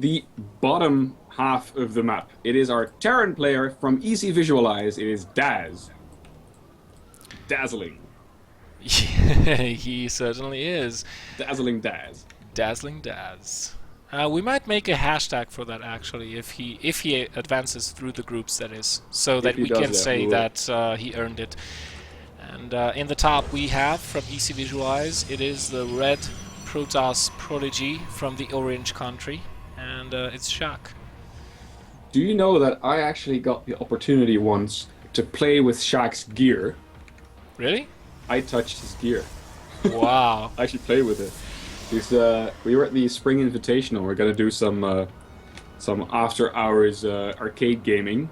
the bottom half of the map. It is our Terran player from EC Visualize. It is Daz. Dazzling. He certainly is. Dazzling Daz. Dazzling Daz. We might make a hashtag for that actually, if he advances through the groups, that is, so that we can say that he earned it. And in the top we have from EC Visualize, it is the red Protoss Prodigy from the orange country, and it's Sjaak. Do you know that I actually got the opportunity once to play with Sjaak's gear? Really? I touched his gear. Wow. I actually played with it. We were at the Spring Invitational. We're gonna do some after-hours arcade gaming,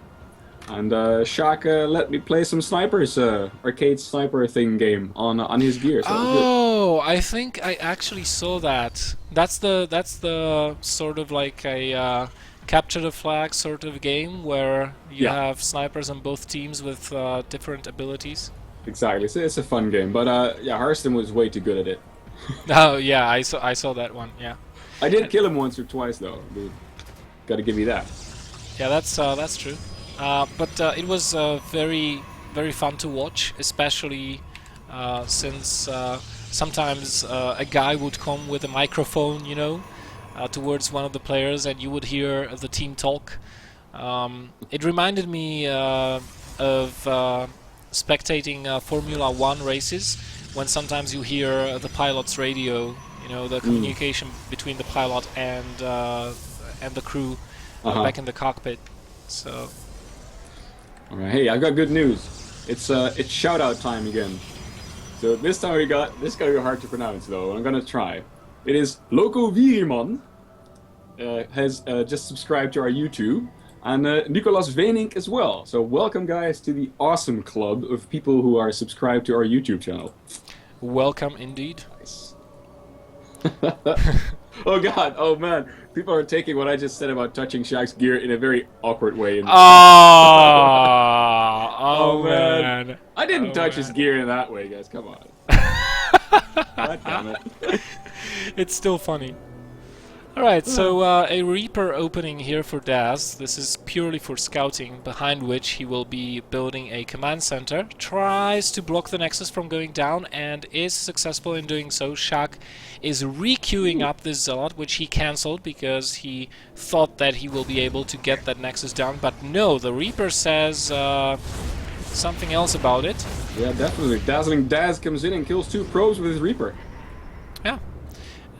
and Sjaak let me play some snipers, arcade sniper thing game on his gear. So oh, I think I actually saw that. That's the sort of like a capture the flag sort of game where you have snipers on both teams with different abilities. Exactly. It's a fun game, but yeah, Harston was way too good at it. Oh yeah, I saw that one. Yeah. I did kill him once or twice though. Got to give you that. Yeah, that's true. But it was very fun to watch, especially since sometimes a guy would come with a microphone, towards one of the players, and you would hear the team talk. It reminded me of spectating Formula One races, when sometimes you hear the pilot's radio, the communication between the pilot and the crew back in the cockpit. So. All right, hey, I've got good news. It's shout out time again. So this time this gonna be hard to pronounce though. I'm gonna try. It is Loco Viriman has just subscribed to our YouTube, and Nicolas Venink as well. So welcome guys to the awesome club of people who are subscribed to our YouTube channel. Welcome indeed. Nice. Oh god, oh man. People are taking what I just said about touching Sjaak's gear in a very awkward way. Oh man. I didn't touch his gear in that way, guys. Come on. God damn it. It's still funny. Alright, so a Reaper opening here for Daz. This is purely for scouting, behind which he will be building a command center. Tries to block the Nexus from going down and is successful in doing so. Sjaak is re-queuing up this Zealot, which he cancelled because he thought that he will be able to get that Nexus down. But no, the Reaper says something else about it. Yeah, definitely. Dazzling Daz comes in and kills 2 probes with his Reaper. Yeah.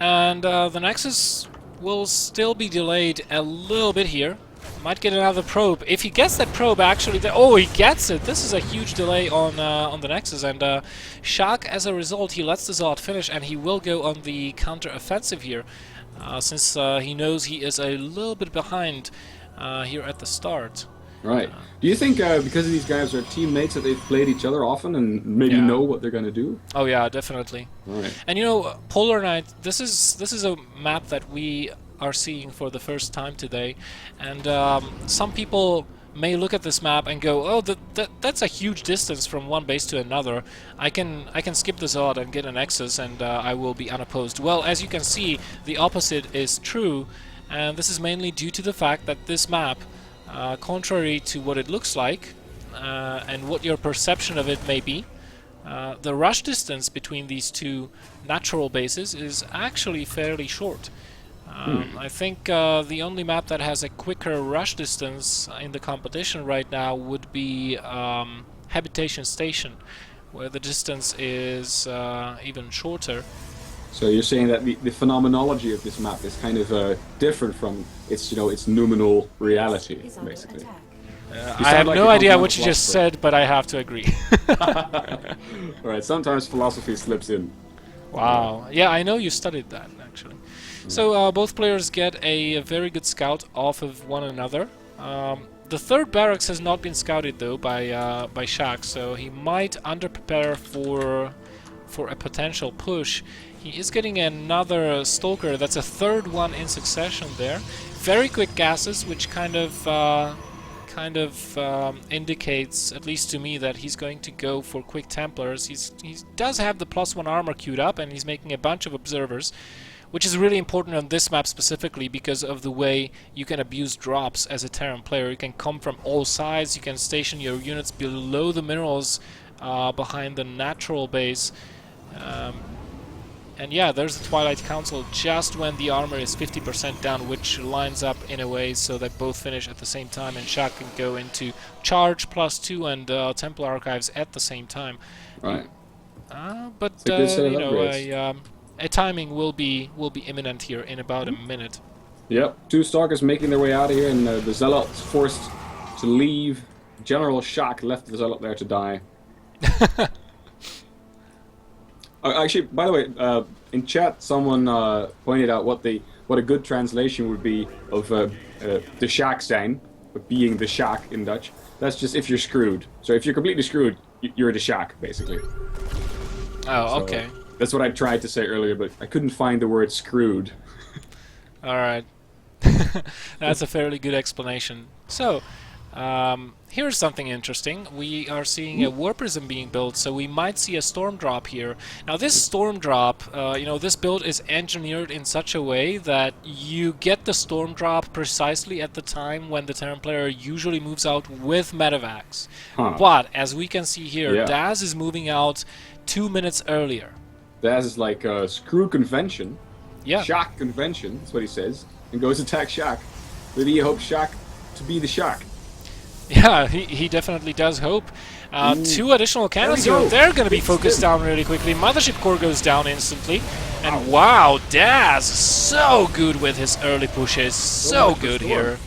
And the Nexus will still be delayed a little bit here. Might get another probe. If he gets that probe, actually, oh, he gets it! This is a huge delay on the Nexus, and Sjaak, as a result, he lets the Zealot finish, and he will go on the counter-offensive here, since he knows he is a little bit behind here at the start. Right. Do you think because these guys are teammates that they've played each other often and maybe know what they're gonna do? Oh yeah, definitely. Right. And Polar Knight, this is a map that we are seeing for the first time today, and some people may look at this map and go, oh, that's a huge distance from one base to another. I can skip this out and get an Nexus, and I will be unopposed. Well, as you can see, the opposite is true, and this is mainly due to the fact that this map, contrary to what it looks like and what your perception of it may be, the rush distance between these two natural bases is actually fairly short. I think the only map that has a quicker rush distance in the competition right now would be Habitation Station, where the distance is even shorter. So you're saying that the phenomenology of this map is kind of different from its its noumenal reality, basically. I have no idea what you just said, but I have to agree. Alright, sometimes philosophy slips in. Wow. Yeah, I know you studied that, actually. So both players get a very good scout off of one another. The third barracks has not been scouted, though, by Sjaak, so he might underprepare for a potential push. He is getting another Stalker. That's a third one in succession there. Very quick gases, which kind of indicates, at least to me, that he's going to go for quick Templars. He does have the +1 armor queued up, and he's making a bunch of observers. which is really important on this map specifically because of the way you can abuse drops as a Terran player. You can come from all sides, you can station your units below the minerals behind the natural base. And yeah, there's the Twilight Council just when the armor is 50% down, which lines up in a way so that both finish at the same time, and Sjaak can go into charge +2 and Temple Archives at the same time. Right. But you know, a timing will be imminent here in about a minute. Yep, 2 Stalkers making their way out of here, and the Zealot's forced to leave. General Sjaak left the Zealot there to die. Actually, by the way, in chat someone pointed out what a good translation would be of the Sjaak zijn, being the Sjaak in Dutch. That's just if you're screwed. So if you're completely screwed, you're the Sjaak, basically. Oh, okay. That's what I tried to say earlier, but I couldn't find the word screwed. Alright. That's a fairly good explanation. So, here's something interesting. We are seeing a War Prism being built, so we might see a Storm Drop here. Now this Storm Drop, you know, this build is engineered in such a way that you get the Storm Drop precisely at the time when the Terran player usually moves out with Medivacs. But, as we can see here, Daz is moving out 2 minutes earlier. Daz is like screw convention. Yeah. Sjaak convention, that's what he says. And goes attack Sjaak. But he hopes Sjaak to be the Sjaak. Yeah, he definitely does hope. 2 additional cannons here. They're going to be focused down really quickly. Mothership Core goes down instantly. And wow, Daz so good with his early pushes. So good here.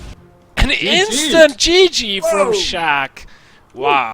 An instant GG from Sjaak. Wow.